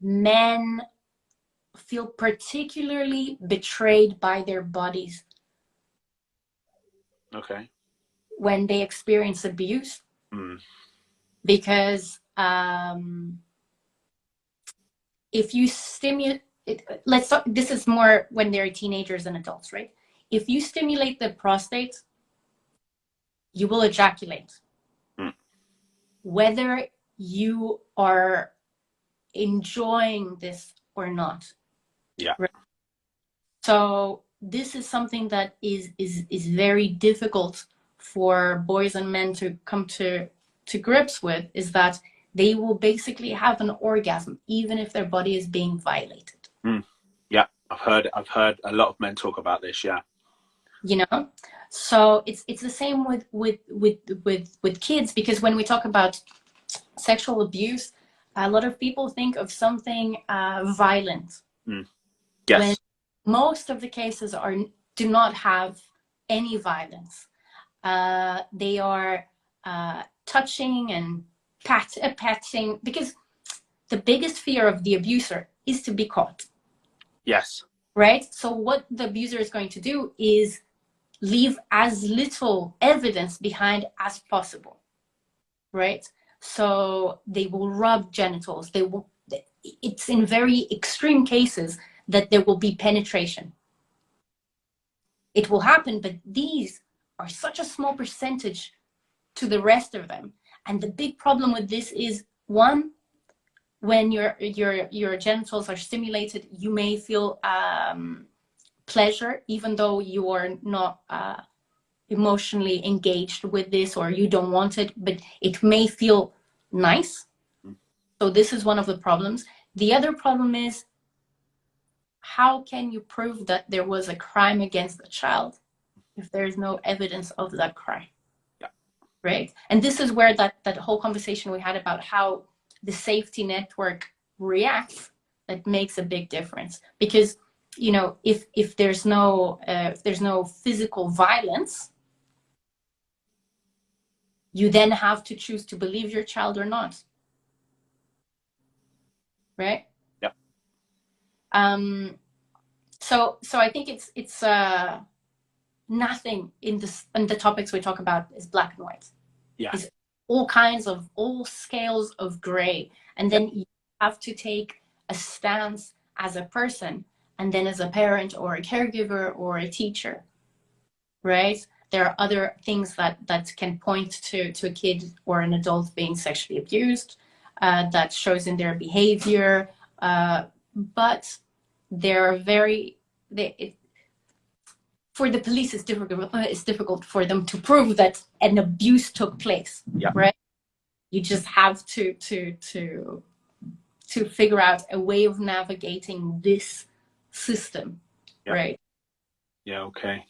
men feel particularly betrayed by their bodies Okay. when they experience abuse, Mm. because if you stimulate let's talk, this is more when they're teenagers and adults, right? If you stimulate the prostate, you will ejaculate, Mm. whether you are enjoying this or not. Yeah. Right? So this is something that is very difficult for boys and men to come to grips with, is that they will basically have an orgasm even if their body is being violated. Mm. Yeah. I've heard a lot of men talk about this. Yeah. You know, so it's the same with kids, because when we talk about sexual abuse, a lot of people think of something violent, Mm. when Yes. most of the cases do not have any violence. They are touching and patting, because the biggest fear of the abuser is to be caught. Yes. Right? So what the abuser is going to do is leave as little evidence behind as possible. Right? So they will rub genitals. It's in very extreme cases that there will be penetration. It will happen, but these are such a small percentage to the rest of them. And the big problem with this is, one, when your genitals are stimulated, you may feel pleasure, even though you are not emotionally engaged with this, or you don't want it, but it may feel nice. So this is one of the problems. The other problem is, how can you prove that there was a crime against the child if there's no evidence of that crime? Yeah. Right? And this is where that whole conversation we had about how the safety network reacts, that makes a big difference. Because, you know, if there's no physical violence, you then have to choose to believe your child or not. Right? Yeah. So I think it's nothing in the topics we talk about is black and white. Yeah. It's all scales of gray, and Yeah. then you have to take a stance as a person, and then as a parent or a caregiver or a teacher. Right? There are other things that can point to a kid or an adult being sexually abused, that shows in their behavior, but they're very for the police it's difficult for them to prove that an abuse took place. Yeah. Right? You just have to figure out a way of navigating this system. Yeah. Right? Yeah. Okay.